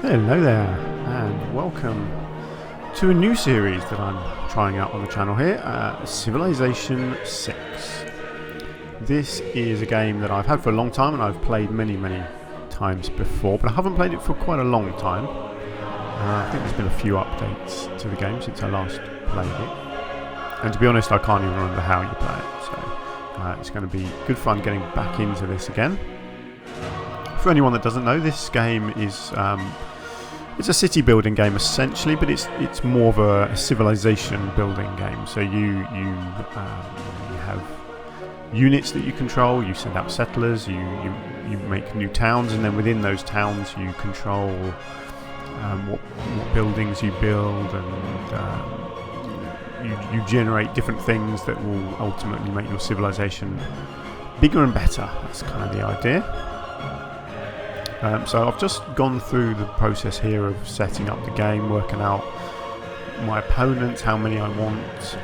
Hello there, and welcome to a new series that I'm trying out on the channel here, Civilization 6. This is a game that I've had for a long time and I've played many times before, but I haven't played it for quite a long time. I think there's been a few updates to the game since I last played it. And to be honest, I can't even remember how you play it, so it's going to be good fun getting back into this again. For anyone that doesn't know, this game is it's a city building game essentially, but it's more of a civilization building game. So you have units that you control. You send out settlers. You make new towns, and then within those towns you control what buildings you build, and you generate different things that will ultimately make your civilization bigger and better. That's kind of the idea. So I've just gone through the process here of setting up the game, working out my opponents, how many I want,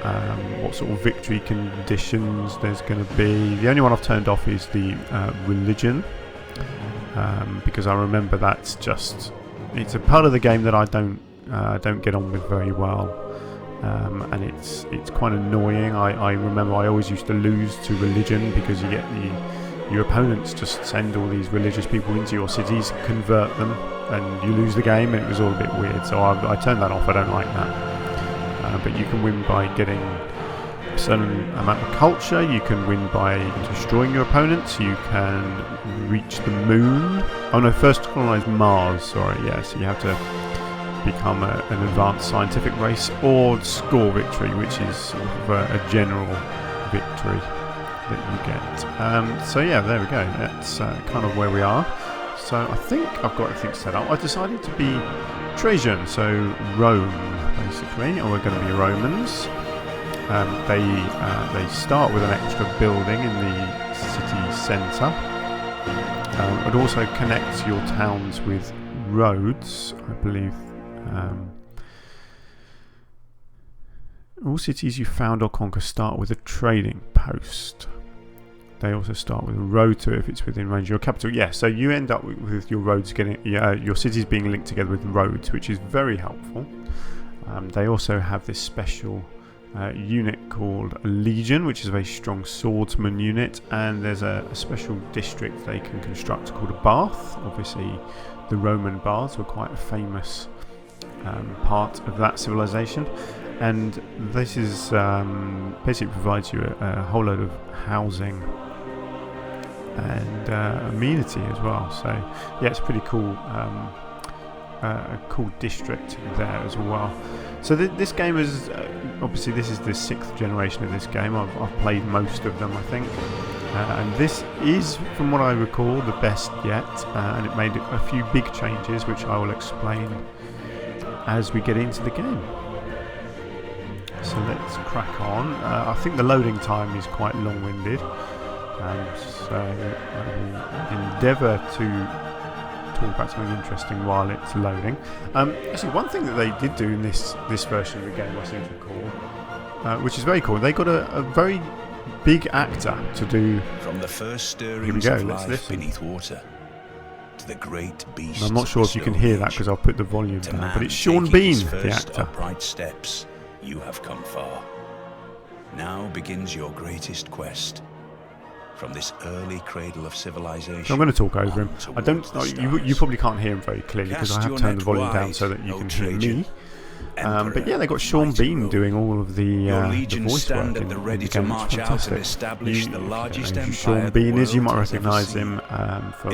what sort of victory conditions there's going to be. The only one I've turned off is the religion, because I remember it's a part of the game that I don't get on with very well, and it's quite annoying. I remember I always used to lose to religion because you get your opponents just send all these religious people into your cities, convert them, and you lose the game, and it was all a bit weird. So I turned that off. I don't like that. But you can win by getting a certain amount of culture. You can win by destroying your opponents. You can reach the moon. Oh no, first colonize Mars. Sorry, yeah. So you have to become an advanced scientific race or score victory, which is sort of a general victory that you get. So yeah, there we go. That's kind of where we are. So I think I've got everything set up. I decided to be Trajan, so Rome basically, and we're going to be Romans. They start with an extra building in the city centre. It also connects your towns with roads, I believe. All cities you found or conquer start with a trading post. They also start with a road to it if it's within range of your capital. Yeah, so you end up with your roads your cities being linked together with roads, which is very helpful. They also have this special unit called a legion, which is a very strong swordsman unit, and there's a special district they can construct called a bath. Obviously, the Roman baths were quite a famous part of that civilization. And this is basically provides you a whole load of housing and amenity as well. So yeah, it's pretty cool. A cool district there as well. So this game is obviously this is the 6th generation of this game. I've played most of them, I think, and this is, from what I recall, the best yet. And it made a few big changes, which I will explain as we get into the game. So let's crack on. I think the loading time is quite long-winded, so I will endeavour to talk about something interesting while it's loading. Actually, one thing that they did do in this version of the game, I seem to recall, which is very cool, they got a very big actor to do. From the first stirrings of life beneath water to the great beast. I'm not sure if you can hear that because I'll put the volume down, but it's Sean Bean, the actor. Upright steps. You have come far. Now begins your greatest quest. From this early cradle of civilization. So I'm going to talk over him. I don't. You probably can't hear him very clearly because I have turned the volume down so that you can hear me. But yeah, they got Sean Bean doing all of the voice work in the game. It's fantastic. Who Sean Bean is, you might recognise him from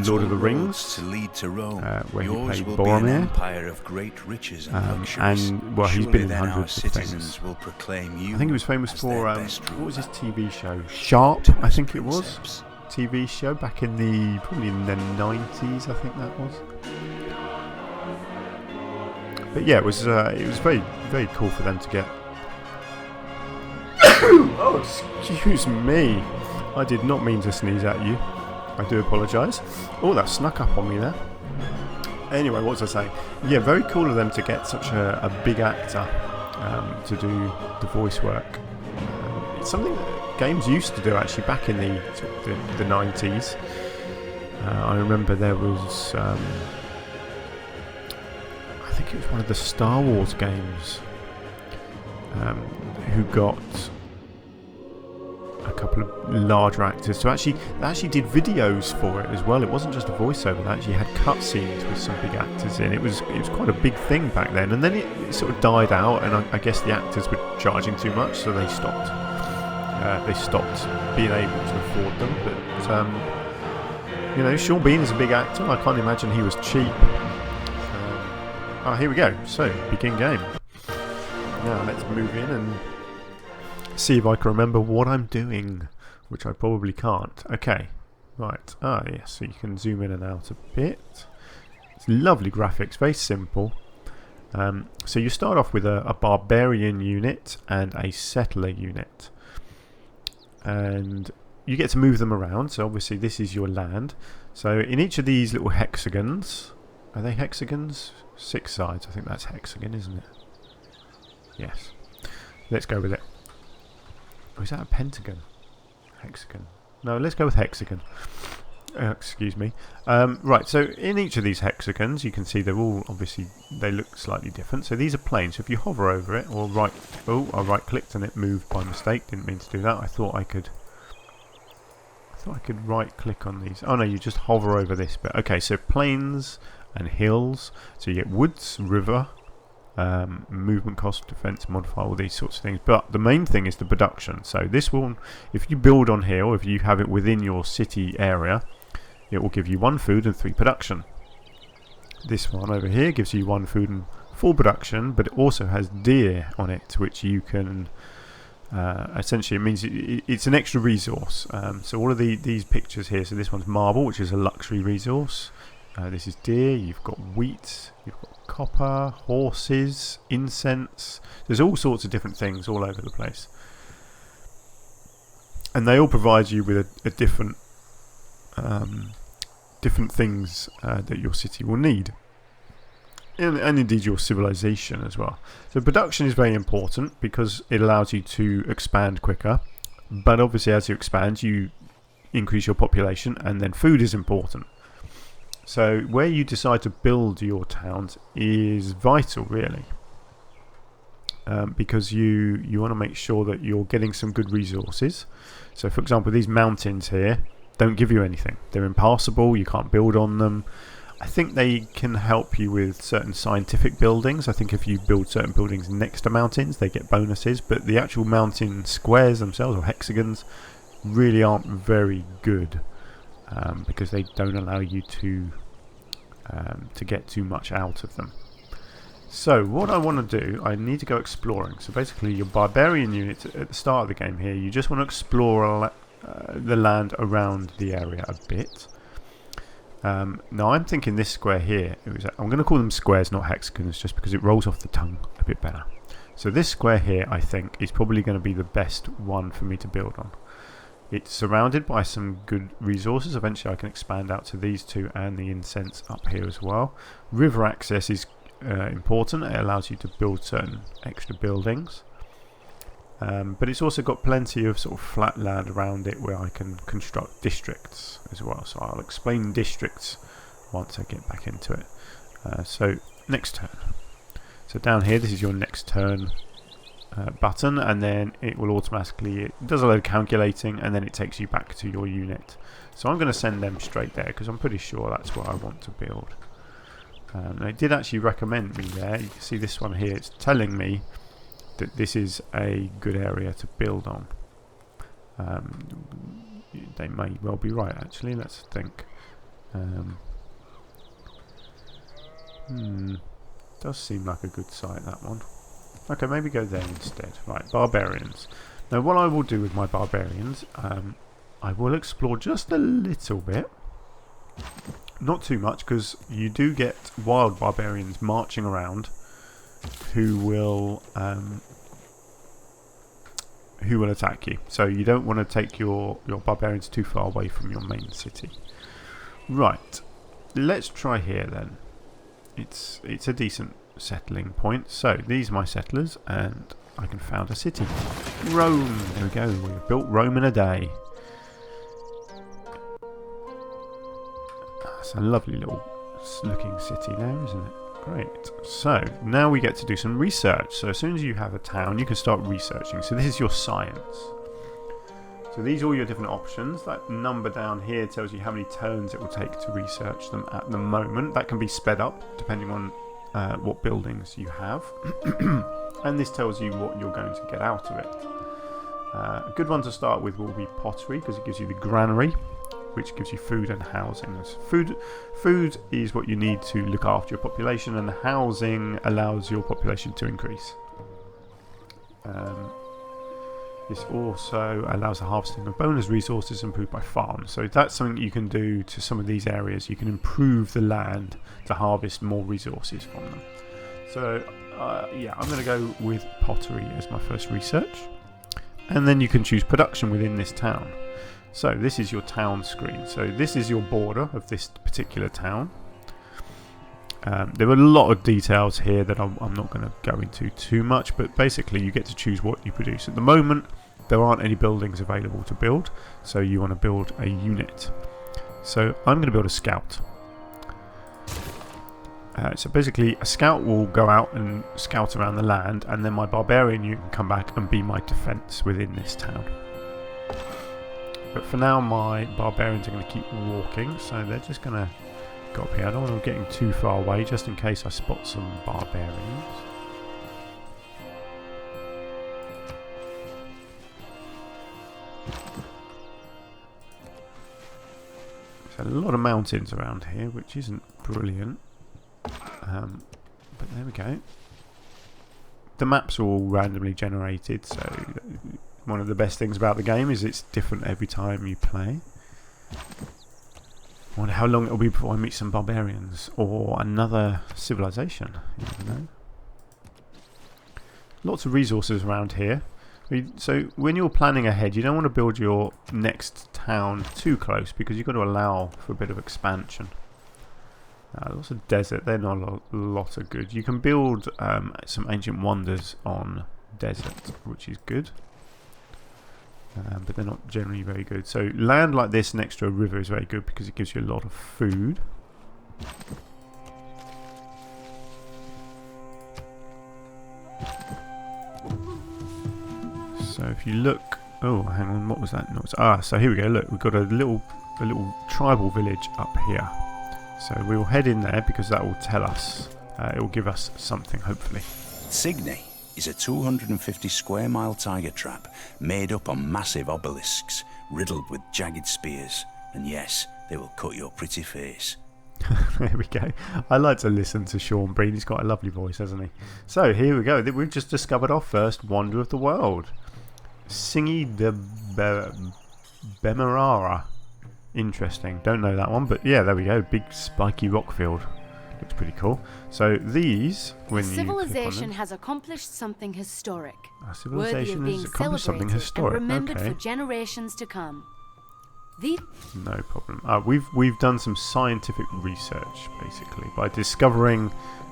Lord of the Rings, where he played Boromir. And well, he's been in hundreds of things. I think he was famous for what was his TV show? Sharp, I think it was. TV show back in probably in the 90s, I think that was. But yeah, it was very cool for them to get. Oh, excuse me! I did not mean to sneeze at you. I do apologise. Oh, that snuck up on me there. Anyway, what was I saying? Yeah, very cool of them to get such a big actor to do the voice work. It's something that games used to do actually back in the 90s. I remember there was think it was one of the Star Wars games, who got a couple of larger actors. So they actually did videos for it as well. It wasn't just a voiceover. They actually had cutscenes with some big actors in. It was quite a big thing back then. And then it sort of died out, and I guess the actors were charging too much, so they stopped. They stopped being able to afford them. But you know, Sean Bean is a big actor. I can't imagine he was cheap. Here we go. So begin game. Now let's move in and see if I can remember what I'm doing, which I probably can't. Okay, right. Yes, so you can zoom in and out a bit. It's lovely graphics, very simple. So you start off with a barbarian unit and a settler unit, and you get to move them around. So obviously this is your land. So in each of these little hexagons, are they hexagons? 6 sides, I think that's hexagon, isn't it? Yes. Let's go with it. Or is that a pentagon? Hexagon. No, let's go with hexagon. Excuse me. Right, so in each of these hexagons, you can see they're all, obviously, they look slightly different. So these are planes. So if you hover over it, or right... Oh, I right-clicked and it moved by mistake. Didn't mean to do that. I thought I could right-click on these. Oh, no, you just hover over this bit. Okay, so plains and hills. So you get woods, river... movement cost, defense modifier, all these sorts of things. But the main thing is the production. So this will, if you build on here, or if you have it within your city area, it will give you 1 food and 3 production. This one over here gives you 1 food and 4 production, but it also has deer on it, which you can essentially, it means it's an extra resource. So all of these pictures here, so this one's marble, which is a luxury resource. This is deer, you've got wheat, you've got copper, horses, incense. There's all sorts of different things all over the place. And they all provide you with a different things that your city will need. And indeed your civilization as well. So production is very important because it allows you to expand quicker. But obviously as you expand, you increase your population, and then food is important. So where you decide to build your towns is vital, really, because you want to make sure that you're getting some good resources. So for example, these mountains here don't give you anything. They're impassable, you can't build on them. I think they can help you with certain scientific buildings. I think if you build certain buildings next to mountains, they get bonuses, but the actual mountain squares themselves, or hexagons, really aren't very good. Because they don't allow you to get too much out of them. So what I want to do, I need to go exploring. So basically your barbarian unit at the start of the game here, you just want to explore the land around the area a bit. Now I'm thinking this square here, I'm going to call them squares, not hexagons, just because it rolls off the tongue a bit better. So this square here, I think, is probably going to be the best one for me to build on. It's surrounded by some good resources. Eventually I can expand out to these two and the incense up here as well. River access is important. It allows you to build certain extra buildings. But it's also got plenty of sort of flat land around it where I can construct districts as well. So I'll explain districts once I get back into it. So next turn. So down here, this is your next turn button, and then it will automatically, it does a load of calculating, and then it takes you back to your unit. So I'm going to send them straight there because I'm pretty sure that's what I want to build. They did actually recommend me there. You can see this one here, it's telling me that this is a good area to build on. They may well be right, actually. Let's think. Does seem like a good site, that one. Okay, maybe go there instead. Right, barbarians. Now what I will do with my barbarians, I will explore just a little bit. Not too much, because you do get wild barbarians marching around who will attack you. So you don't want to take your barbarians too far away from your main city. Right, let's try here then. It's a decent settling point. So these are my settlers, and I can found a city. Rome. There we go. We've built Rome in a day. It's a lovely little looking city there, isn't it? Great. So now we get to do some research. So as soon as you have a town, you can start researching. So this is your science. So these are all your different options. That number down here tells you how many turns it will take to research them at the moment. That can be sped up depending on what buildings you have. And this tells you what you're going to get out of it. A good one to start with will be pottery, because it gives you the granary, which gives you food and housing. Food is what you need to look after your population, and the housing allows your population to increase. This also allows the harvesting of bonus resources improved by farms. So that's something you can do to some of these areas. You can improve the land to harvest more resources from them. So yeah, I'm going to go with pottery as my first research. And then you can choose production within this town. So this is your town screen. So this is your border of this particular town. There are a lot of details here that I'm not going to go into too much, but basically you get to choose what you produce. At the moment, there aren't any buildings available to build, so you want to build a unit. So I'm going to build a scout. So basically a scout will go out and scout around the land, and then my barbarian unit can come back and be my defense within this town. But for now my barbarians are going to keep walking, so they're just going to go up here. I don't want them getting too far away, just in case I spot some barbarians. There's a lot of mountains around here, which isn't brilliant. But there we go. The maps are all randomly generated, so one of the best things about the game is it's different every time you play. I wonder how long it'll be before I meet some barbarians or another civilization. You never know. Lots of resources around here. So when you're planning ahead, you don't want to build your next town too close, because you've got to allow for a bit of expansion. Lots of desert, they're not a lot of good. You can build some ancient wonders on desert, which is good. But they're not generally very good. So land like this next to a river is very good because it gives you a lot of food. So if you look, oh hang on, what was that noise? So here we go. Look, we've got a little tribal village up here. So we'll head in there because that will tell us. It will give us something, hopefully. Signy is a 250 square mile tiger trap made up on massive obelisks, riddled with jagged spears. And yes, they will cut your pretty face. There we go. I like to listen to Sean Breen. He's got a lovely voice, hasn't he? So here we go. We've just discovered our first wonder of the world. Signy de Bemerara. Interesting. Don't know that one, but yeah, there we go. Big spiky rock field. Looks pretty cool. So these, when you civilization has accomplished something historic. Our civilization has accomplished something historic. And remembered okay. for generations to come. No problem. We've done some scientific research basically by discovering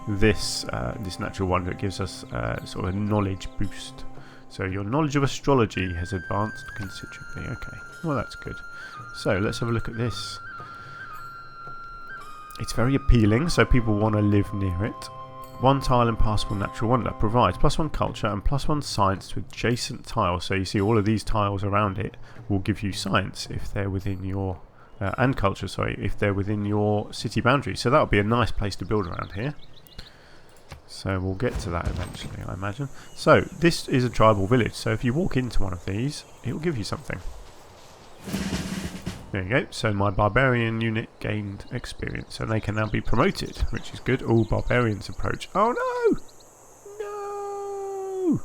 this this natural wonder. It gives us sort of a knowledge boost. So your knowledge of astrology has advanced considerably. Okay, well that's good. So let's have a look at this. It's very appealing, so people want to live near it. One tile impassable natural wonder provides +1 culture and +1 science to adjacent tiles. So you see all of these tiles around it will give you science if they're within your and culture, sorry, if they're within your city boundaries. So that'll be a nice place to build around here. So we'll get to that eventually, I imagine. So this is a tribal village. So if you walk into one of these, it will give you something. There you go. So my barbarian unit gained experience, and they can now be promoted, which is good. All barbarians approach. Oh no! No!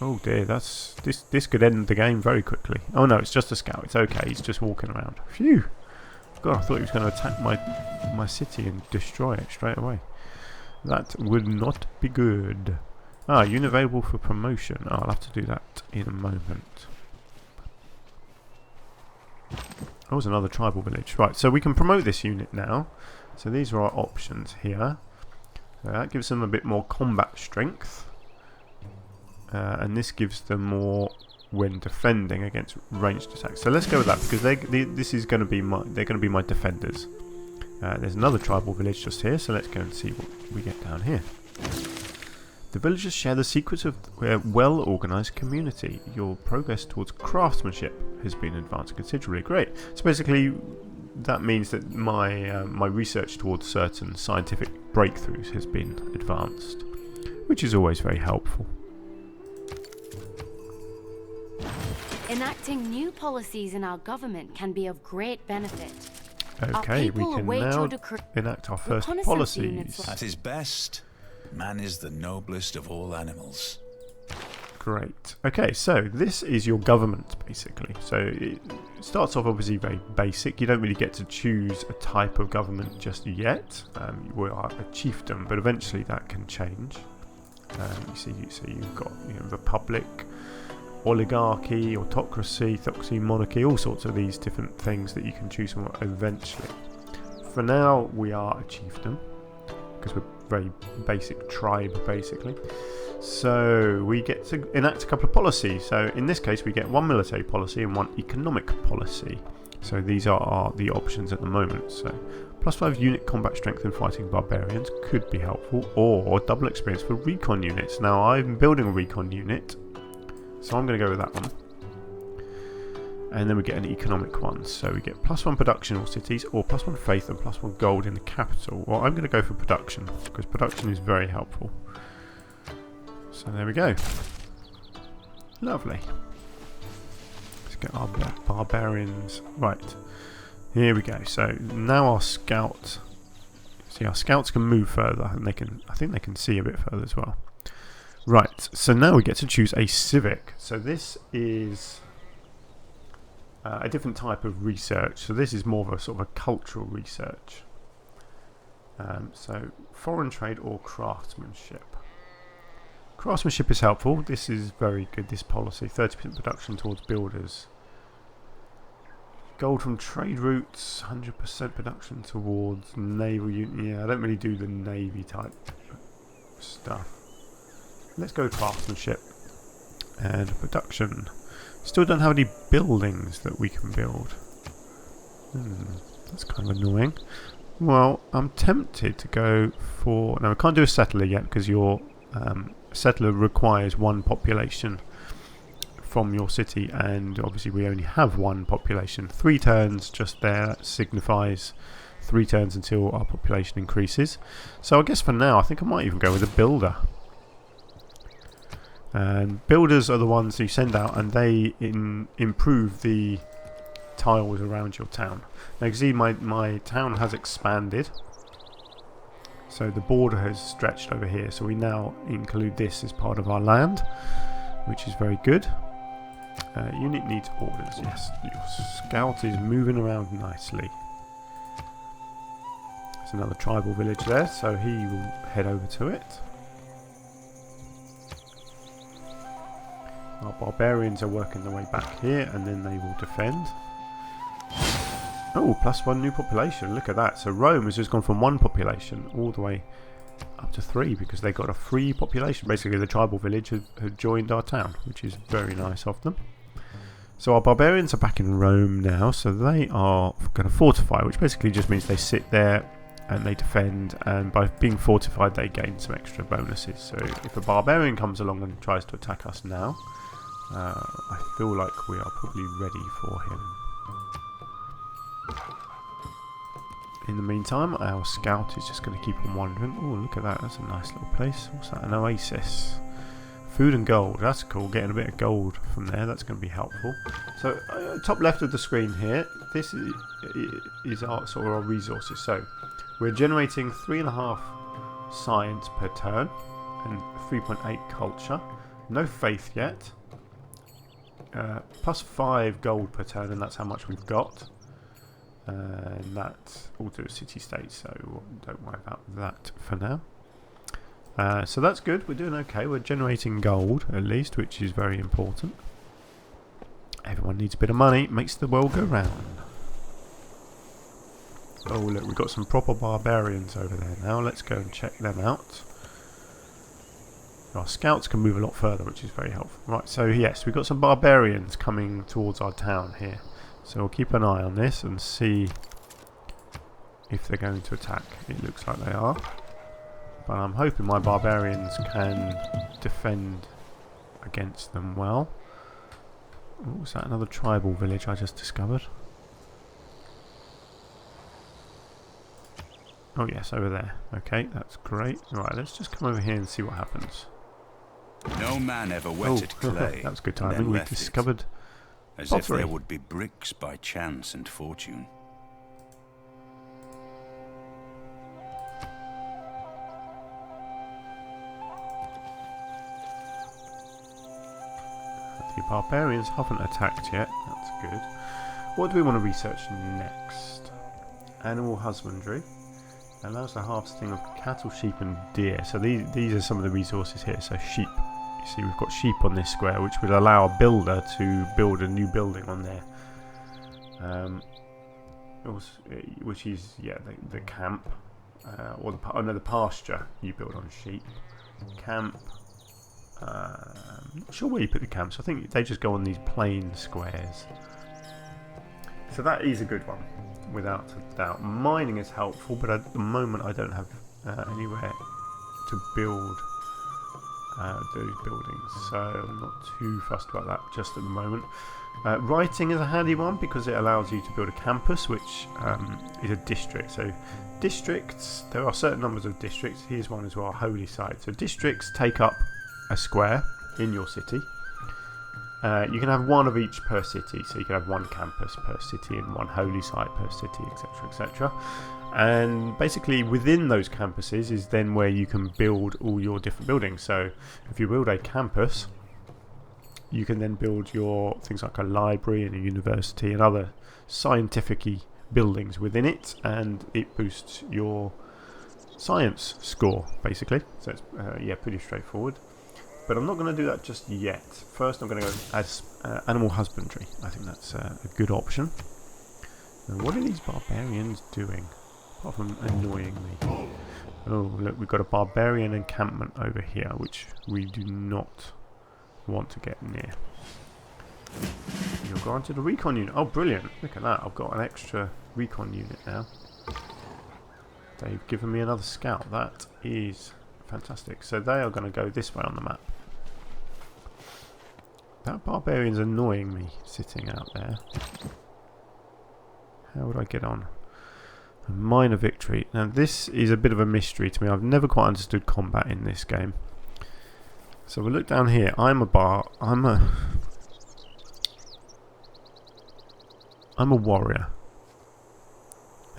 Oh dear, this could end the game very quickly. Oh no, it's just a scout. It's okay. He's just walking around. Phew! God, I thought he was going to attack my city and destroy it straight away. That would not be good. Unit available for promotion. I'll have to do that in a moment. Oh, there's another tribal village. Right, so we can promote this unit now. So these are our options here. So that gives them a bit more combat strength. And this gives them more when defending against ranged attacks. So let's go with that because this is going to be they're going to be my defenders. There's another tribal village just here, so let's go and see what we get down here. The villagers share the secrets of a well-organised community. Your progress towards craftsmanship has been advanced considerably. Great. So basically, that means that my research towards certain scientific breakthroughs has been advanced, which is always very helpful. Enacting new policies in our government can be of great benefit. Okay, we can now enact our first policies. At his best, man is the noblest of all animals. Great. Okay, so this is your government, basically. So it starts off obviously very basic. You don't really get to choose a type of government just yet. We are a chiefdom, but eventually that can change. So you've got republic, oligarchy, autocracy, theocracy, monarchy, all sorts of these different things that you can choose from eventually. For now, we are a chiefdom, because we're a very basic tribe, basically. So we get to enact a couple of policies. So in this case, we get one military policy and one economic policy. So these are the options at the moment. So +5 unit combat strength in fighting barbarians could be helpful, or double experience for recon units. Now I'm building a recon unit, so I'm going to go with that one. And then we get an economic one. So we get +1 production in all cities, or +1 faith and +1 gold in the capital. Well, I'm going to go for production, because production is very helpful. So there we go. Lovely. Let's get our barbarians. Right. Here we go. So now our scout. See, our scouts can move further, and I think they can see a bit further as well. Right, so now we get to choose a civic. So this is a different type of research. So this is more of a sort of a cultural research. So foreign trade or craftsmanship. Craftsmanship is helpful. This is very good, this policy. 30% production towards builders. Gold from trade routes. 100% production towards naval unit. Yeah, I don't really do the navy type stuff. Let's go craftsmanship and production. Still don't have any buildings that we can build. That's kind of annoying. Well, I'm tempted to go for... No, I can't do a settler yet because your settler requires 1 population from your city, and obviously we only have 1 population. 3 turns just there, that signifies 3 turns until our population increases. So I guess for now I think I might even go with a builder. And builders are the ones you send out, and they improve the tiles around your town. Now you can see my town has expanded, so the border has stretched over here, so we now include this as part of our land, which is very good. Unit needs orders. Yes, your scout is moving around nicely. There's another tribal village there, so he will head over to it. Our barbarians are working their way back here, and then they will defend. Oh, +1 new population. Look at that. So Rome has just gone from 1 population all the way up to 3 because they got a free population. Basically, the tribal village had joined our town, which is very nice of them. So our barbarians are back in Rome now, so they are going to fortify, which basically just means they sit there and they defend, and by being fortified they gain some extra bonuses. So if a barbarian comes along and tries to attack us now, I feel like we are probably ready for him. In the meantime, our scout is just going to keep on wandering. Oh, look at that. That's a nice little place. What's that? An oasis. Food and gold. That's cool. Getting a bit of gold from there. That's going to be helpful. So, top left of the screen here, this is our sort of our resources. So, we're generating 3.5 science per turn and 3.8 culture. No faith yet. +5 gold per turn, and that's how much we've got. And that's all to a city-state, so don't worry about that for now. So that's good. We're doing okay. We're generating gold, at least, which is very important. Everyone needs a bit of money. Makes the world go round. Oh, look, we've got some proper barbarians over there now. Let's go and check them out. Our scouts can move a lot further, which is very helpful. Right, so yes, we've got some barbarians coming towards our town here. So we'll keep an eye on this and see if they're going to attack. It looks like they are. But I'm hoping my barbarians can defend against them well. Oh, was that another tribal village I just discovered? Oh yes, over there. Okay, that's great. Right, let's just come over here and see what happens. No man ever wetted clay. That was good and then timing. We left it, discovered as pottery. if there would be bricks by chance and fortune. The barbarians haven't attacked yet. That's good. What do we want to research next? Animal husbandry. Allows the harvesting of cattle, sheep and deer. So these are some of the resources here. So sheep. You see we've got sheep on this square, which would allow a builder to build a new building on there. Which is, yeah, the camp. Or the pasture you build on sheep. Camp. Not sure where you put the camps. I think they just go on these plain squares. So that is a good one, without a doubt. Mining is helpful, but at the moment I don't have anywhere to build those buildings, so I'm not too fussed about that just at the moment. Writing is a handy one because it allows you to build a campus, which is a district. So districts, there are certain numbers of districts. Here's one as well, holy site. So districts take up a square in your city. You can have one of each per city, so you can have one campus per city and one holy site per city, etc, etc. And basically within those campuses is then where you can build all your different buildings. So if you build a campus, you can then build your things like a library and a university and other scientific-y buildings within it, and it boosts your science score basically. So it's yeah, pretty straightforward. But I'm not going to do that just yet. First I'm going to go as animal husbandry. I think that's a good option. Now, what are these barbarians doing? Apart from annoying me. Oh, look, we've got a barbarian encampment over here, which we do not want to get near. You're granted a recon unit. Oh, brilliant. Look at that. I've got an extra recon unit now. They've given me another scout. That is fantastic. So they are going to go this way on the map. That barbarian's annoying me, sitting out there. How would I get on? A minor victory. Now this is a bit of a mystery to me. I've never quite understood combat in this game. So we look down here. I'm a warrior.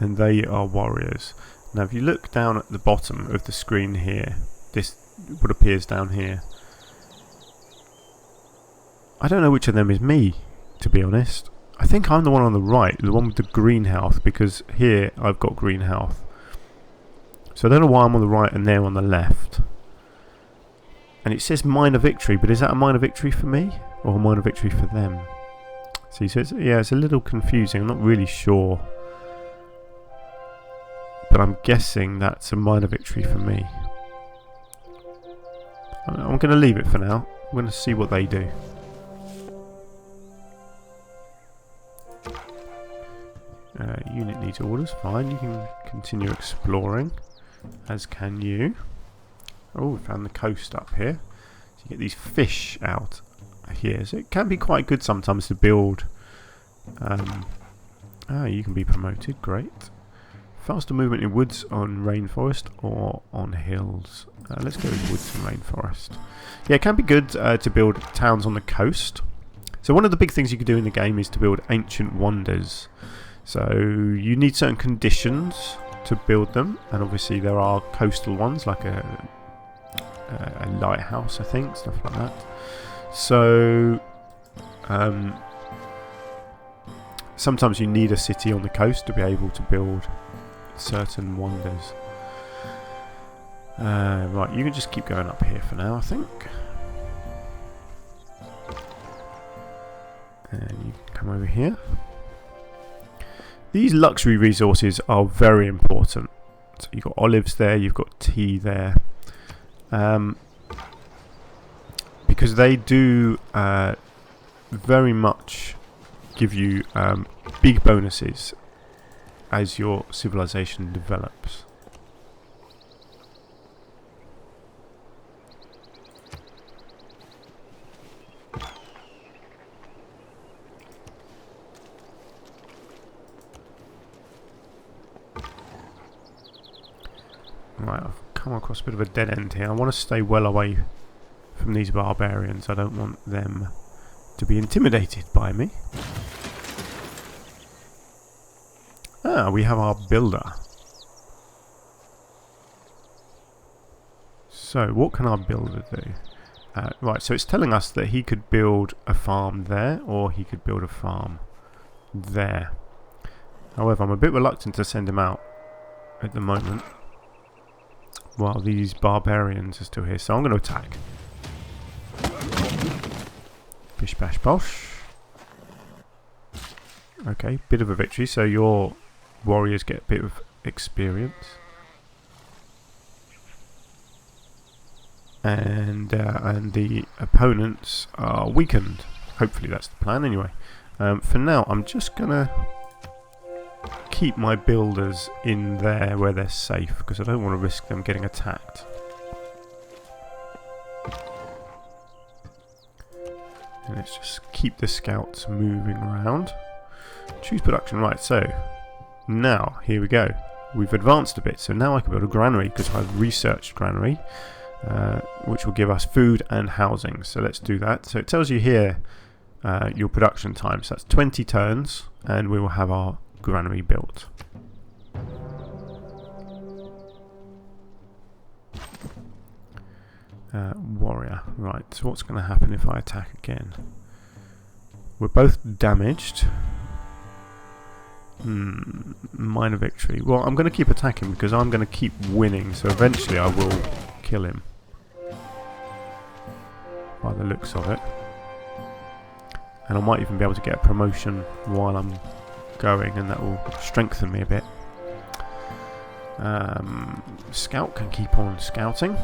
And they are warriors. Now if you look down at the bottom of the screen here, this what appears down here. I don't know which of them is me, to be honest. I think I'm the one on the right, the one with the green health, because here I've got green health. So I don't know why I'm on the right and they're on the left. And it says minor victory, but is that a minor victory for me or a minor victory for them? See, so it's a little confusing. I'm not really sure. But I'm guessing that's a minor victory for me. I'm going to leave it for now. I'm going to see what they do. Unit needs orders. Fine, you can continue exploring, as can you. Oh, we found the coast up here. So you get these fish out here. So it can be quite good sometimes to build. You can be promoted. Great. Faster movement in woods on rainforest or on hills. Let's go with woods and rainforest. Yeah, it can be good to build towns on the coast. So one of the big things you can do in the game is to build ancient wonders. So you need certain conditions to build them, and obviously there are coastal ones like a lighthouse, I think, stuff like that. So sometimes you need a city on the coast to be able to build certain wonders. Right, you can just keep going up here for now, I think. And you can come over here. These luxury resources are very important. So you've got olives there, you've got tea there. Because they do very much give you big bonuses as your civilization develops. Right, I've come across a bit of a dead end here. I want to stay well away from these barbarians. I don't want them to be intimidated by me. Ah, we have our builder. So, what can our builder do? Right, so it's telling us that he could build a farm there, or he could build a farm there. However, I'm a bit reluctant to send him out at the moment while these barbarians are still here. So I'm going to attack. Bish bash bosh. Okay, bit of a victory. So your warriors get a bit of experience. And the opponents are weakened. Hopefully that's the plan anyway. For now, I'm just going to keep my builders in there where they're safe, because I don't want to risk them getting attacked. And let's just keep the scouts moving around. Choose production. Right, so now here we go. We've advanced a bit, so now I can build a granary because I've researched granary, which will give us food and housing. So let's do that. So it tells you here your production time. So that's 20 turns, and we will have our granary built. Warrior. Right, so what's going to happen if I attack again? We're both damaged. Minor victory. Well, I'm going to keep attacking because I'm going to keep winning, so eventually I will kill him. By the looks of it. And I might even be able to get a promotion while I'm going, and that will strengthen me a bit. Scout can keep on scouting.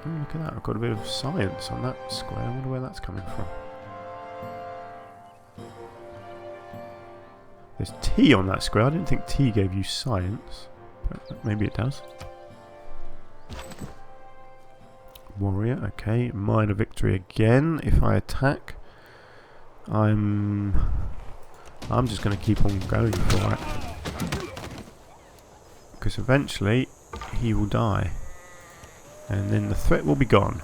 Oh, look at that, I've got a bit of science on that square. I wonder where that's coming from. There's T on that square. I didn't think T gave you science, but maybe it does. Warrior, okay. Minor victory again. If I attack, I'm just going to keep on going for it, because eventually he will die, and then the threat will be gone.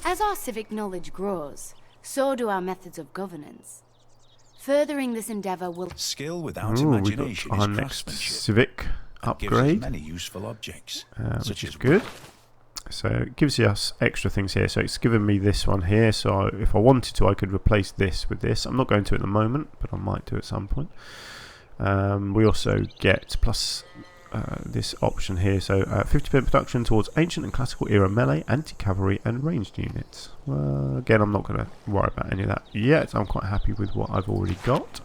As our civic knowledge grows, so do our methods of governance. Furthering this endeavour will... Skill without imagination we've got our is next craftsmanship. civic upgrade, Gives us many useful objects, which is good. So it gives us extra things here. So it's given me this one here. So if I wanted to, I could replace this with this. I'm not going to at the moment, but I might do at some point. We also get plus this option here. So 50% production towards ancient and classical era melee, anti-cavalry and ranged units. Well, again, I'm not going to worry about any of that yet. I'm quite happy with what I've already got.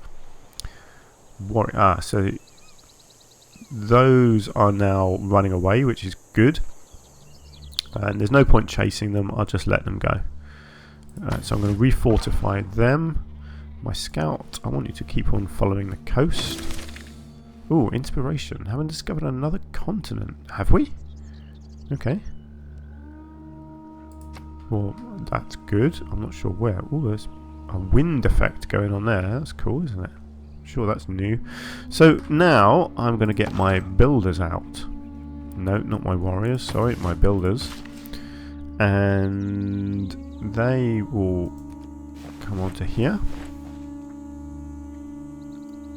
So those are now running away, which is good. And there's no point chasing them, I'll just let them go. So I'm going to refortify them. My scout, I want you to keep on following the coast. Ooh, inspiration. Haven't discovered another continent. Have we? Okay. Well, that's good. I'm not sure where. Ooh, there's a wind effect going on there. That's cool, isn't it? Sure, that's new. So now I'm going to get my builders out. No, not my warriors. Sorry, my builders. And they will come onto here.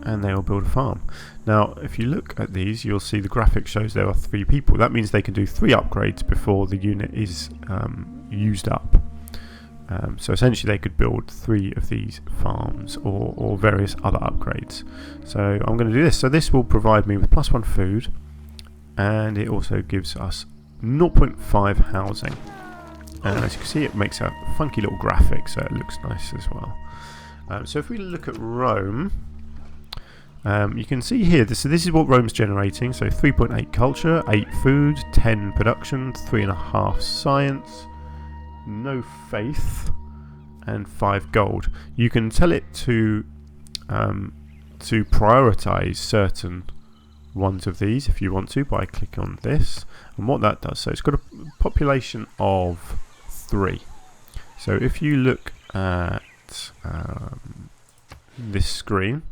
And they will build a farm. Now, if you look at these, you'll see the graphic shows there are 3 people. That means they can do 3 upgrades before the unit is used up. So essentially they could build 3 of these farms or various other upgrades. So I'm going to do this. So this will provide me with +1 food, and it also gives us 0.5 housing. And as you can see, it makes a funky little graphic, so it looks nice as well. So if we look at Rome, You can see here, this is what Rome's generating. So 3.8 culture, 8 food, 10 production, 3.5 science, no faith, and 5 gold. You can tell it to prioritize certain ones of these if you want to by clicking on this. And what that does, so it's got a population of 3. So if you look at this screen,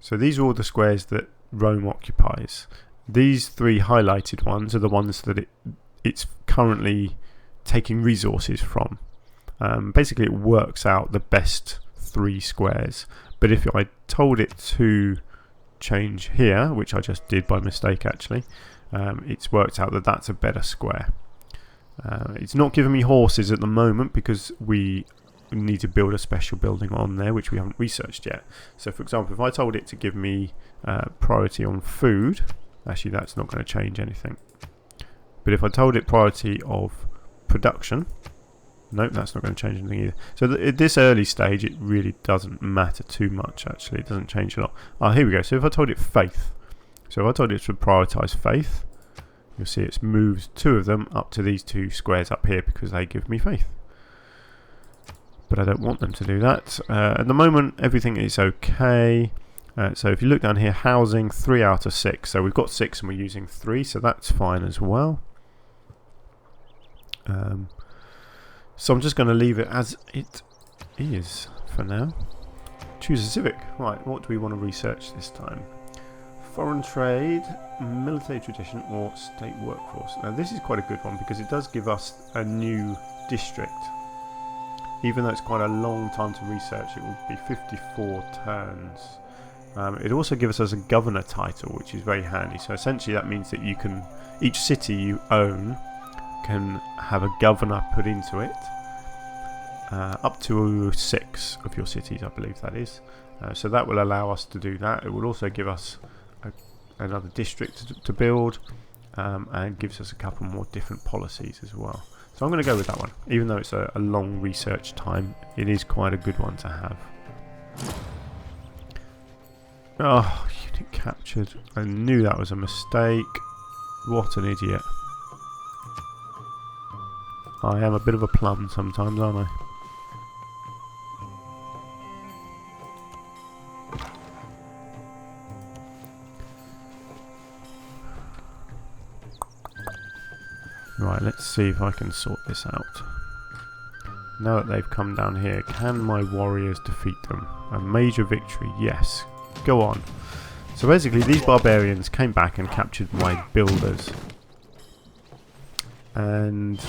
so these are all the squares that Rome occupies. These 3 highlighted ones are the ones that it's currently taking resources from. Basically it works out the best 3 squares, but if I told it to change here, which I just did by mistake actually, it's worked out that that's a better square. It's not giving me horses at the moment because we need to build a special building on there which we haven't researched yet. So for example, if I told it to give me priority on food, actually that's not going to change anything. But if I told it priority of production, nope, that's not going to change anything either. So at this early stage it really doesn't matter too much actually, it doesn't change a lot. Here we go. So if I told it faith, so if I told it to prioritize faith, you'll see it's moved 2 of them up to these 2 squares up here because they give me faith. But I don't want them to do that. At the moment everything is okay. So if you look down here, housing 3 out of 6. So we've got 6 and we're using 3, so that's fine as well. So I'm just going to leave it as it is for now. Choose a civic. Right, what do we want to research this time? Foreign trade, military tradition, or state workforce. Now this is quite a good one because it does give us a new district. Even though it's quite a long time to research, it will be 54 turns. It also gives us a governor title, which is very handy. So essentially that means that you can, each city you own can have a governor put into it. Up to 6 of your cities, I believe that is. So that will allow us to do that. It will also give us another district to build, and gives us a couple more different policies as well. So I'm going to go with that one. Even though it's a long research time, it is quite a good one to have. Oh, unit captured. I knew that was a mistake. What an idiot. I am a bit of a plum sometimes, aren't I? Right, let's see if I can sort this out. Now that they've come down here, can my warriors defeat them? A major victory, yes. Go on. So basically these barbarians came back and captured my builders. And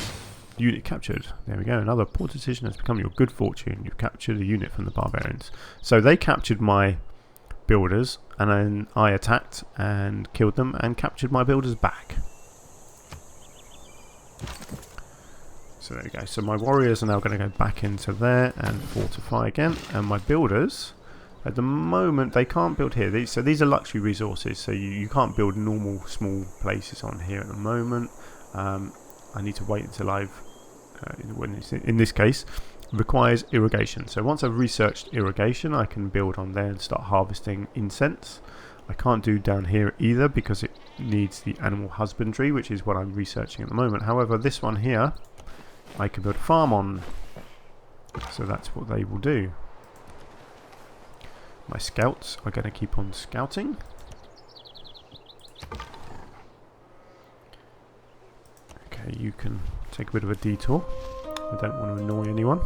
unit captured. There we go. Another poor decision has become your good fortune. You've captured a unit from the barbarians. So they captured my builders, and then I attacked and killed them and captured my builders back. So there we go. So my warriors are now going to go back into there and fortify again. And my builders, at the moment, they can't build here. So these are luxury resources. So you can't build normal small places on here at the moment. I need to wait until I've, when it's in this case, requires irrigation. So once I've researched irrigation, I can build on there and start harvesting incense. I can't do down here either because it needs the animal husbandry, which is what I'm researching at the moment. However, this one here, I can build a farm on. So that's what they will do. My scouts are going to keep on scouting. Okay, you can take a bit of a detour. I don't want to annoy anyone.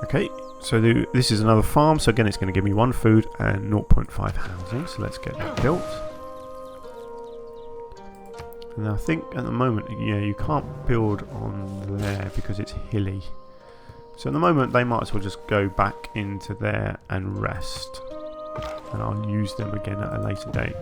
Okay, so this is another farm. So again, it's going to give me 1 food and 0.5 housing. So let's get that built. And I think at the moment, yeah, you can't build on there because it's hilly. So at the moment, they might as well just go back into there and rest. And I'll use them again at a later date.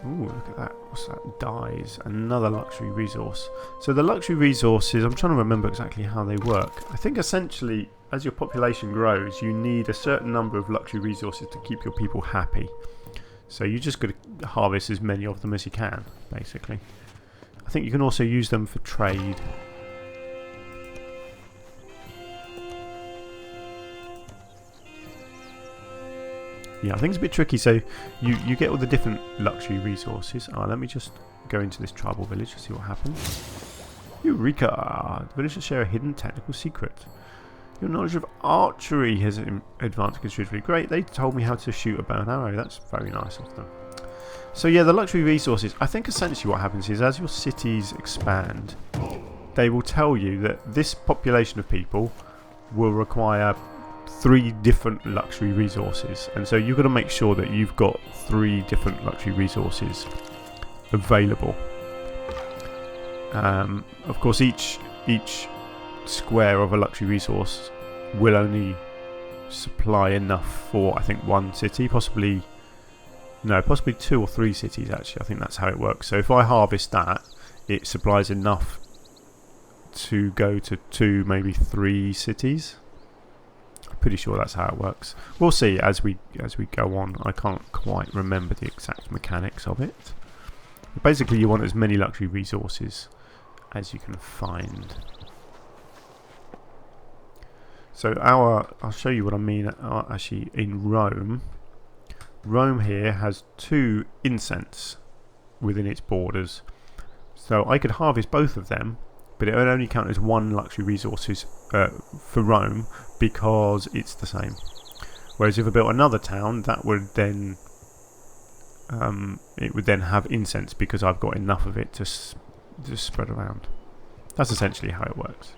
Ooh, look at that. What's that? Dyes. Another luxury resource. So the luxury resources, I'm trying to remember exactly how they work. I think essentially, as your population grows, you need a certain number of luxury resources to keep your people happy. So you just got to harvest as many of them as you can, basically. I think you can also use them for trade. Yeah, I think it's a bit tricky. So you get all the different luxury resources. Let me just go into this tribal village to see what happens. Eureka! The villagers share a hidden technical secret. Your knowledge of archery has advanced considerably. Great, they told me how to shoot a bow and arrow. That's very nice of them. So yeah, the luxury resources, I think essentially what happens is as your cities expand, they will tell you that this population of people will require 3 different luxury resources. And so you've got to make sure that you've got 3 different luxury resources available. Of course, each square of a luxury resource will only supply enough for, I think, 1 city, possibly 2 or 3 cities actually. I think that's how it works. So if I harvest that, it supplies enough to go to 2, maybe 3 cities. I'm pretty sure that's how it works. We'll see as we go on. I can't quite remember the exact mechanics of it. But basically, you want as many luxury resources as you can find. So I'll show you what I mean. Actually, in Rome here has 2 incense within its borders. So I could harvest both of them, but it would only count as 1 luxury resources for Rome because it's the same. Whereas if I built another town, that would then it would then have incense because I've got enough of it to spread around. That's essentially how it works.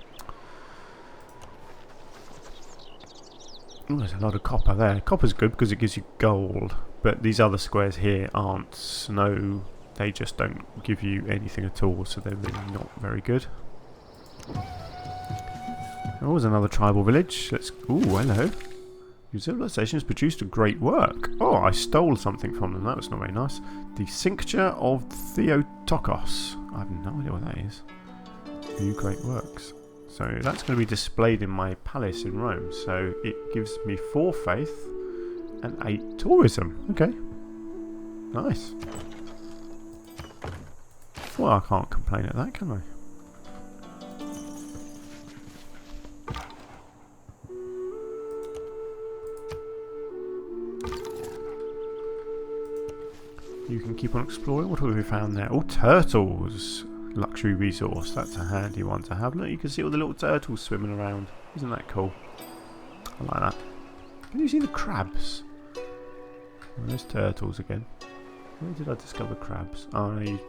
Ooh, there's a lot of copper there. Copper's good because it gives you gold, but these other squares here aren't snow. They just don't give you anything at all, so they're really not very good. Oh, there's another tribal village. Ooh, hello. Your civilization has produced a great work. Oh, I stole something from them. That was not very nice. The Cincture of Theotokos. I have no idea what that is. New great works. So that's going to be displayed in my palace in Rome. So it gives me 4 faith and 8 tourism. Okay. Nice. Well, I can't complain at that, can I? You can keep on exploring. What have we found there? Oh, turtles! Luxury resource. That's a handy one to have. Look, you can see all the little turtles swimming around. Isn't that cool? I like that. Can you see the crabs? Oh, there's turtles again. Where did I discover crabs? Oh, no,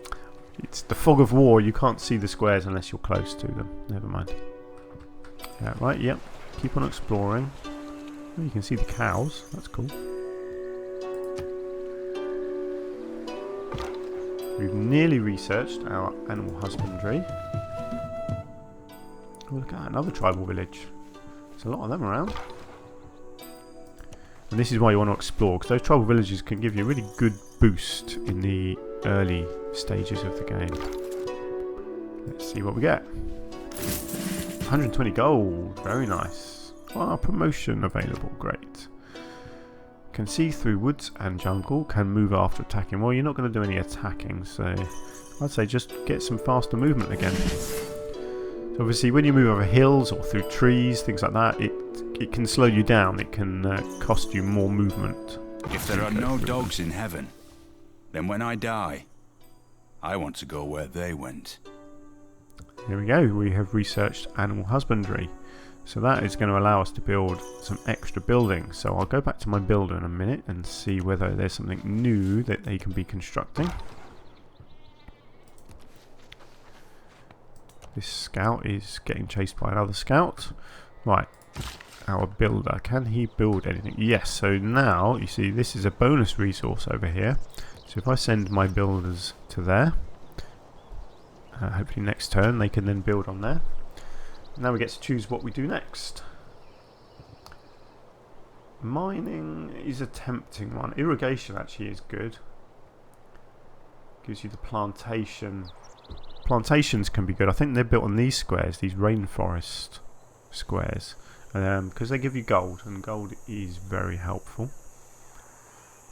it's the fog of war. You can't see the squares unless you're close to them. Never mind. Yeah, right, yep. Keep on exploring. Oh, you can see the cows. That's cool. We've nearly researched our animal husbandry. Oh, look at that, another tribal village. There's a lot of them around. And this is why you want to explore, because those tribal villages can give you a really good boost in the early stages of the game. Let's see what we get. 120 gold, very nice. Ah, promotion available, great. Can see through woods and jungle, can move after attacking. Well, you're not going to do any attacking, so I'd say just get some faster movement again. So obviously when you move over hills or through trees, things like that, it can slow you down. It can cost you more movement. If there are no dogs in heaven, then when I die, I want to go where they went. Here we go, we have researched animal husbandry. So that is going to allow us to build some extra buildings. So I'll go back to my builder in a minute and see whether there's something new that they can be constructing. This scout is getting chased by another scout. Right, our builder, can he build anything? Yes, so now you see this is a bonus resource over here. So if I send my builders to there, hopefully next turn they can then build on there. Now we get to choose what we do next. Mining is a tempting one. Irrigation actually is good. Gives you the plantation. Plantations can be good. I think they're built on these squares, these rainforest squares, because they give you gold, and gold is very helpful.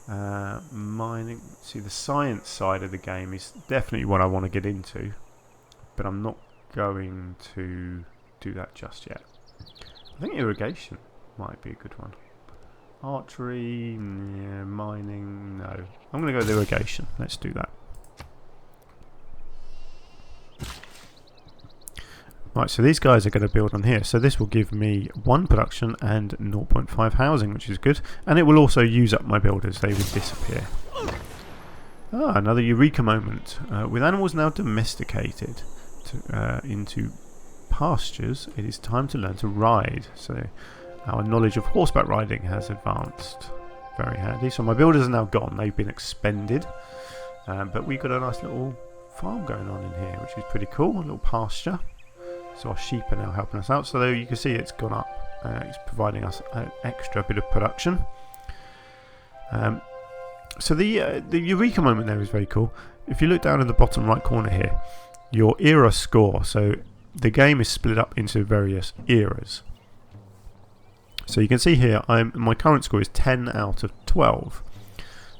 Mining. See, the science side of the game is definitely what I want to get into, but I'm not going to do that just yet. I think irrigation might be a good one. Archery, yeah, mining, no. I'm going to go with irrigation. Let's do that. Right, so these guys are going to build on here. So this will give me 1 production and 0.5 housing, which is good. And it will also use up my builders. They would disappear. Ah, another Eureka moment. With animals now domesticated into pastures, it is time to learn to ride. So our knowledge of horseback riding has advanced. Very handy. So my builders are now gone. They've been expended. But we've got a nice little farm going on in here, which is pretty cool. A little pasture. So our sheep are now helping us out. So there you can see it's gone up. It's providing us an extra bit of production. So the Eureka moment there is very cool. If you look down in the bottom right corner here, your era score. So the game is split up into various eras. So you can see here, my current score is 10 out of 12.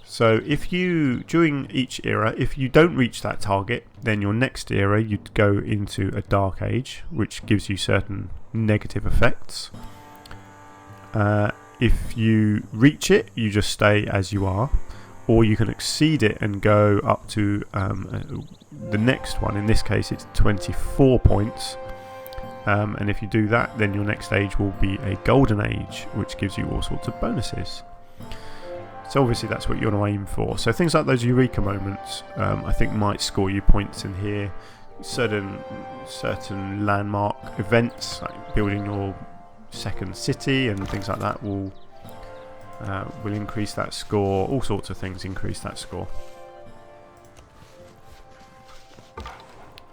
So if you, during each era, if you don't reach that target, then your next era you'd go into a dark age, which gives you certain negative effects. If you reach it, you just stay as you are, or you can exceed it and go up to the next one. In this case, it's 24 points. And if you do that, then your next age will be a golden age, which gives you all sorts of bonuses. So obviously that's what you want to aim for. So things like those Eureka moments, I think might score you points in here. Certain landmark events, like building your second city and things like that, will increase that score. All sorts of things increase that score.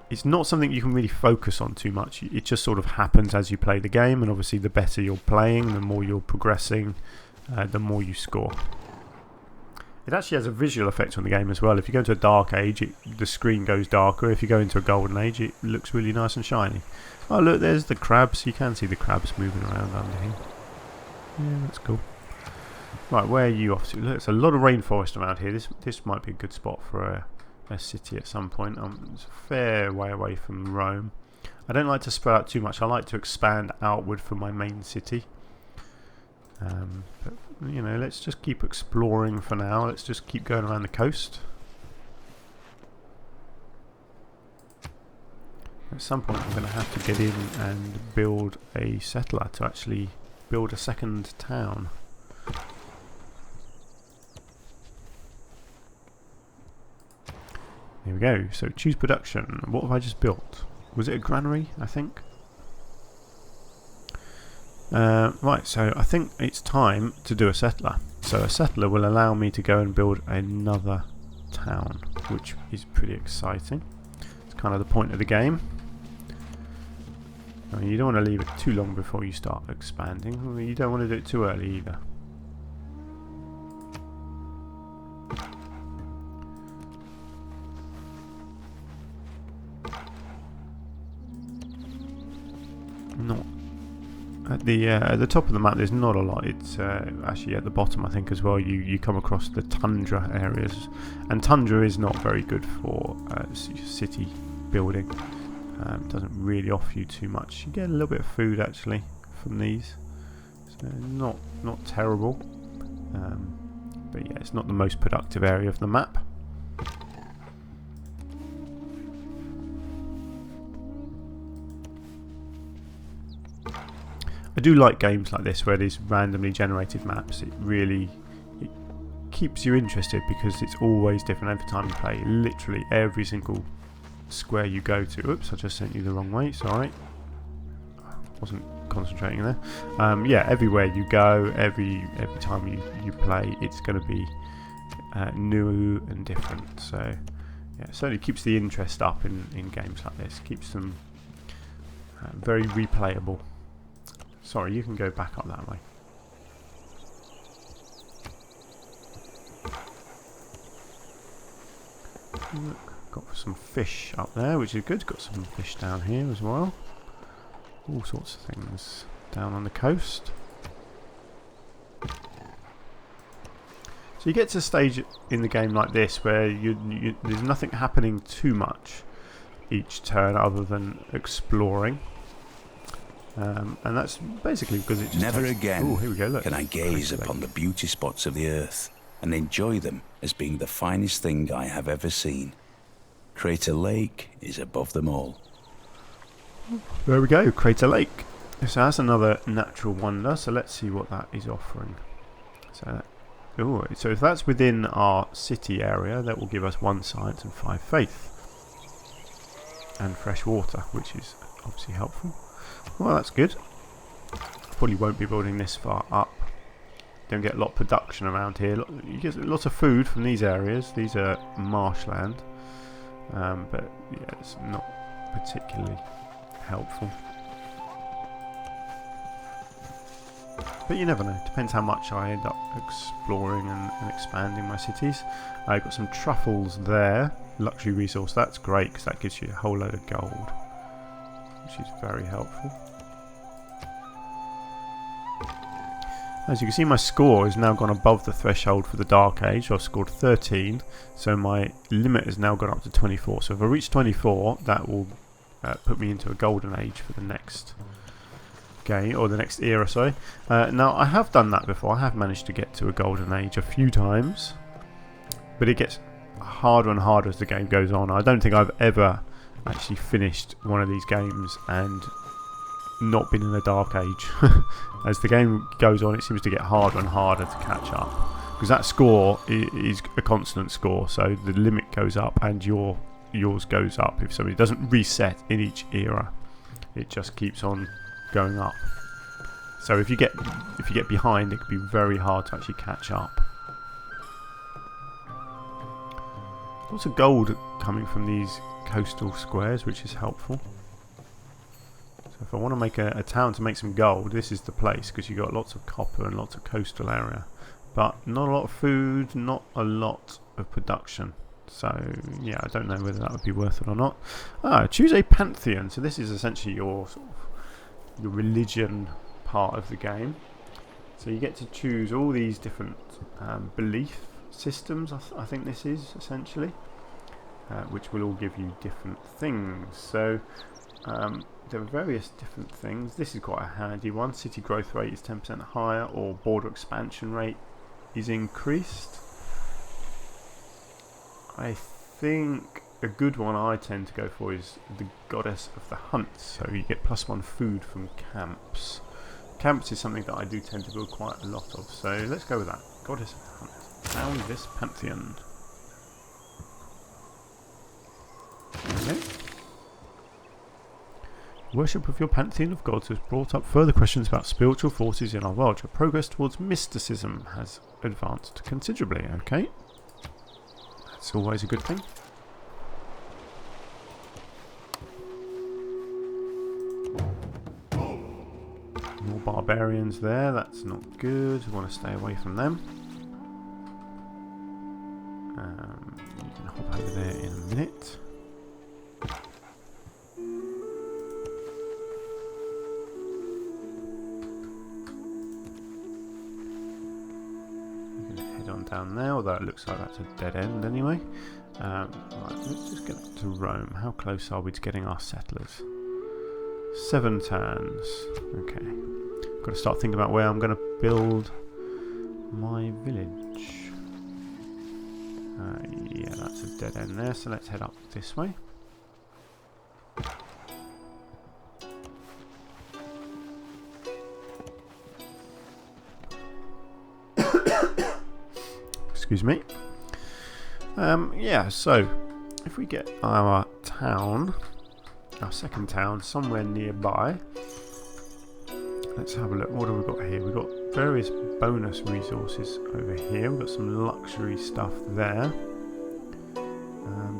It's not something you can really focus on too much. It just sort of happens as you play the game, and obviously the better you're playing, the more you're progressing, the more you score. It actually has a visual effect on the game as well. If you go into a dark age, the screen goes darker. If you go into a golden age, it looks really nice and shiny. Oh look, there's the crabs. You can see the crabs moving around under here. Yeah, that's cool. Right, where are you off to? Look, there's a lot of rainforest around here. This might be a good spot for a city at some point. It's a fair way away from Rome. I don't like to spread out too much. I like to expand outward from my main city. But you know, let's just keep exploring for now. Let's just keep going around the coast. At some point I'm going to have to get in and build a settler to actually build a second town. There we go. So choose production. What have I just built? Was it a granary, I think? Right, so I think it's time to do a settler. So a settler will allow me to go and build another town, which is pretty exciting. It's kind of the point of the game. I mean, you don't want to leave it too long before you start expanding. I mean, you don't want to do it too early either. Not at the top of the map. There's not a lot. It's actually at the bottom, I think, as well. You come across the tundra areas, and tundra is not very good for city building. It doesn't really offer you too much. You get a little bit of food actually from these, so not terrible. But yeah, it's not the most productive area of the map. I do like games like this where there's randomly generated maps. It keeps you interested because it's always different every time you play. Literally every single square you go to. Oops, I just sent you the wrong way. Sorry, wasn't concentrating there. Yeah, everywhere you go, every time you play, it's going to be new and different. So yeah, it certainly keeps the interest up in games like this. Keeps them very replayable. Sorry, you can go back up that way. Look, got some fish up there, which is good. Got some fish down here as well. All sorts of things down on the coast. So you get to a stage in the game like this where there's nothing happening too much each turn other than exploring. And that's basically because it just Never again ooh, here we go, look. can I gaze upon the beauty spots of the earth and enjoy them as being the finest thing I have ever seen. Crater Lake is above them all. There we go, Crater Lake. So that's another natural wonder. So let's see what that is offering. So if that's within our city area, that will give us 1 science and 5 faith. And fresh water, which is obviously helpful. Well, that's good. Probably won't be building this far up. Don't get a lot of production around here. You get lots of food from these areas. These are marshland. But yeah, it's not particularly helpful. But you never know. Depends how much I end up exploring and expanding my cities. I've got some truffles there. Luxury resource. That's great because that gives you a whole load of gold, which is very helpful. As you can see, my score has now gone above the threshold for the Dark Age. I've scored 13, so my limit has now gone up to 24. So if I reach 24, that will put me into a Golden Age for the next game, or the next era, sorry. Now, I have done that before. I have managed to get to a Golden Age a few times, but it gets harder and harder as the game goes on. I don't think I've ever actually finished one of these games and not been in a Dark Age. As the game goes on, it seems to get harder and harder to catch up, because that score is a constant score, so the limit goes up and yours goes up. If somebody doesn't reset in each era, it just keeps on going up. So if you get behind, it can be very hard to actually catch up. Lots of gold coming from these coastal squares, which is helpful. So if I want to make a town to make some gold, this is the place, because you've got lots of copper and lots of coastal area, but not a lot of food, not a lot of production. So yeah, I don't know whether that would be worth it or not. Choose a pantheon. So this is essentially your religion part of the game. So you get to choose all these different belief systems, I think this is essentially, which will all give you different things. So there are various different things. This is quite a handy one. City growth rate is 10% higher, or border expansion rate is increased. I think a good one I tend to go for is the Goddess of the Hunt. So you get +1 food from camps. Camps is something that I do tend to build quite a lot of, so let's go with that. Goddess of the Hunt. Found this pantheon. Okay. Worship of your pantheon of gods has brought up further questions about spiritual forces in our world. Your progress towards mysticism has advanced considerably. Okay. That's always a good thing. More barbarians there, that's not good. We want to stay away from them. You can hop over there in a minute. You can head on down there, although it looks like that's a dead end anyway. Right, let's just get to Rome. How close are we to getting our settlers? 7 turns. Okay. Got to start thinking about where I'm going to build my village. Yeah, that's a dead end there, so let's head up this way. Excuse me. Yeah, so if we get our town, our second town, somewhere nearby, let's have a look. What have we got here? We've got various bonus resources over here. We've got some luxury stuff there.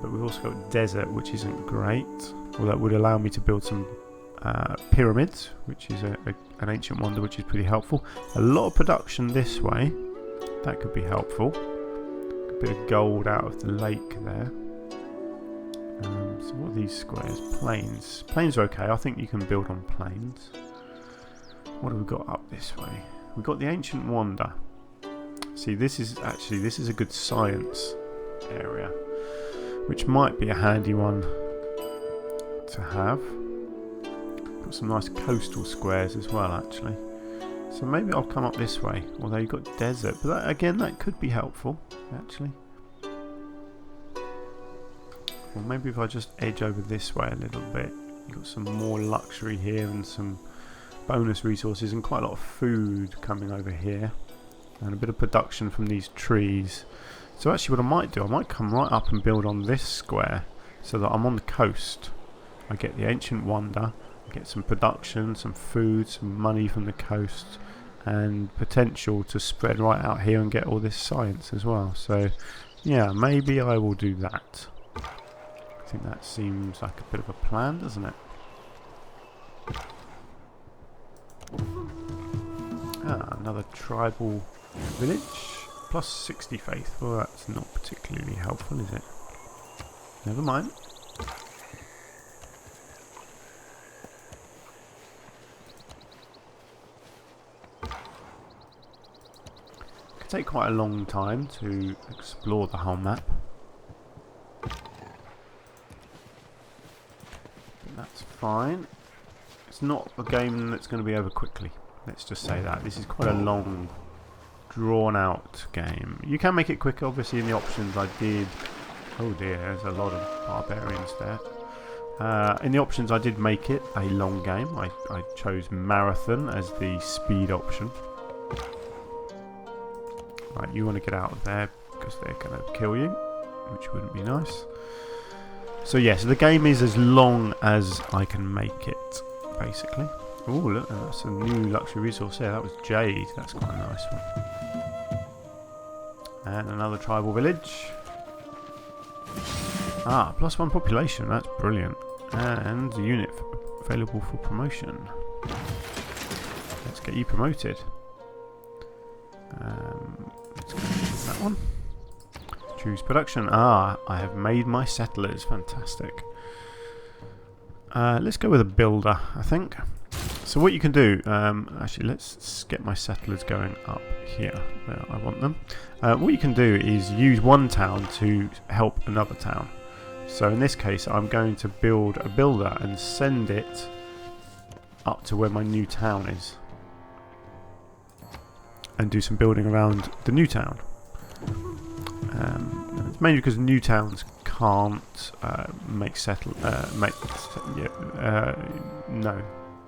But we've also got desert, which isn't great. Well, that would allow me to build some pyramids, which is an ancient wonder, which is pretty helpful. A lot of production this way. That could be helpful. A bit of gold out of the lake there. So what are these squares? Plains. Plains are okay. I think you can build on plains. What have we got up this way? We've got the ancient wonder. See, this is a good science area, which might be a handy one to have. Got some nice coastal squares as well, actually. So maybe I'll come up this way, although you've got desert. But that, again, that could be helpful, actually. Or maybe if I just edge over this way a little bit. You've got some more luxury here and some bonus resources and quite a lot of food coming over here. And a bit of production from these trees. So actually what I might do, I might come right up and build on this square so that I'm on the coast. I get the ancient wonder, I get some production, some food, some money from the coast, and potential to spread right out here and get all this science as well. So yeah, maybe I will do that. I think that seems like a bit of a plan, doesn't it? Ah, another tribal village. Plus 60 faith. Well, that's not particularly helpful, is it? Never mind. It could take quite a long time to explore the whole map. But that's fine. It's not a game that's going to be over quickly. Let's just say that. This is quite a long, drawn out game. You can make it quicker, obviously, in the options I did. Oh dear, there's a lot of barbarians there. In the options I did make it a long game. I chose marathon as the speed option. Right, you want to get out of there because they're going to kill you, which wouldn't be nice. So yes, the game is as long as I can make it, basically. Oh look, that's a new luxury resource there. That was jade. That's quite a nice one. And another tribal village. Ah, +1 population. That's brilliant. And a unit available for promotion. Let's get you promoted. Let's go with that one. Choose production. Ah, I have made my settlers. Fantastic. Let's go with a builder, I think. So what you can do, actually let's get my settlers going up here where I want them. What you can do is use one town to help another town. So in this case I'm going to build a builder and send it up to where my new town is. And do some building around the new town. It's mainly because new towns can't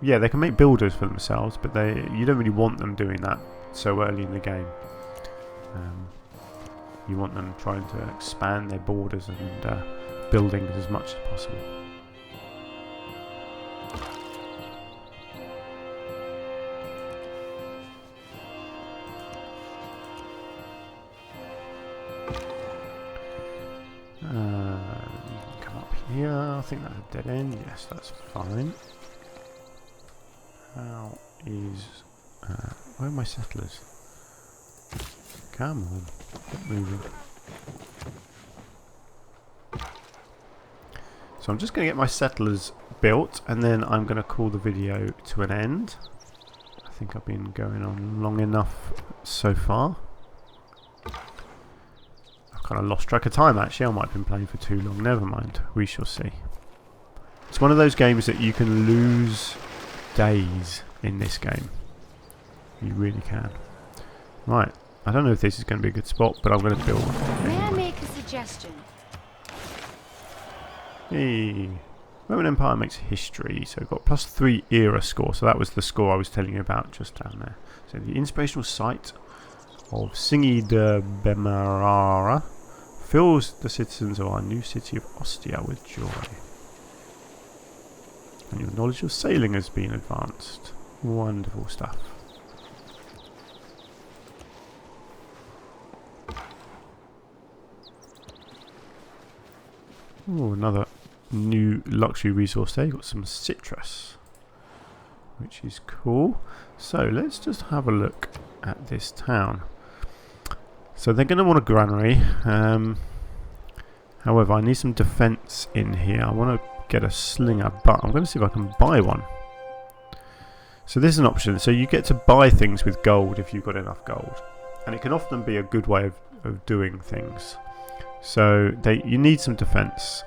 yeah, they can make builders for themselves, but you don't really want them doing that so early in the game. You want them trying to expand their borders and building as much as possible. Come up here. I think that's a dead end. Yes, that's fine. How is... where are my settlers? Come on, get moving. So I'm just going to get my settlers built and then I'm going to call the video to an end. I think I've been going on long enough so far. I've kind of lost track of time actually. I might have been playing for too long. Never mind, we shall see. It's one of those games that you can lose days in this game. You really can. Right, I don't know if this is going to be a good spot, but I'm going to build. May I make a suggestion? Hey, Roman Empire makes history, so we've got +3 era score. So that was the score I was telling you about just down there. So the inspirational site of Singi de Bemerara fills the citizens of our new city of Ostia with joy. And your knowledge of sailing has been advanced. Wonderful stuff. Oh, another new luxury resource there. You've got some citrus, which is cool. So let's just have a look at this town. So they're going to want a granary. However, I need some defense in here. I want to get a slinger, but I'm going to see if I can buy one. So this is an option. So you get to buy things with gold if you've got enough gold. and it can often be a good way of doing things. So you need some defense.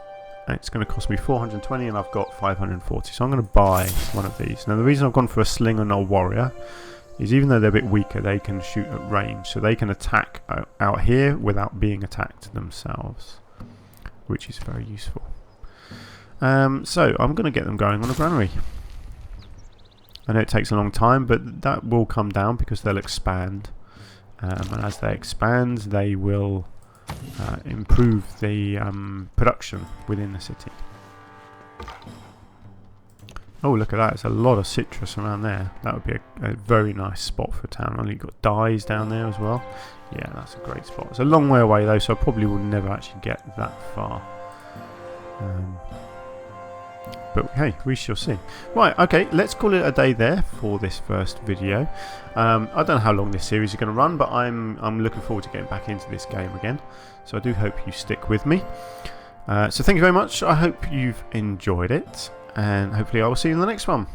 It's going to cost me 420 and I've got 540, so I'm going to buy one of these. Now the reason I've gone for a slinger and a warrior is even though they're a bit weaker, they can shoot at range, so they can attack out here without being attacked themselves, which is very useful. So I'm going to get them going on a granary. I know it takes a long time, but that will come down because they'll expand, and as they expand they will improve the production within the city. Oh, look at that, there's a lot of citrus around there. That would be a very nice spot for a town. Only got dyes down there as well. Yeah, that's a great spot. It's a long way away though, so I probably will never actually get that far. But hey, we shall see. Right, okay, let's call it a day there for this first video. I don't know how long this series is going to run, but I'm looking forward to getting back into this game again. So I do hope you stick with me. So thank you very much. I hope you've enjoyed it, and hopefully I will see you in the next one.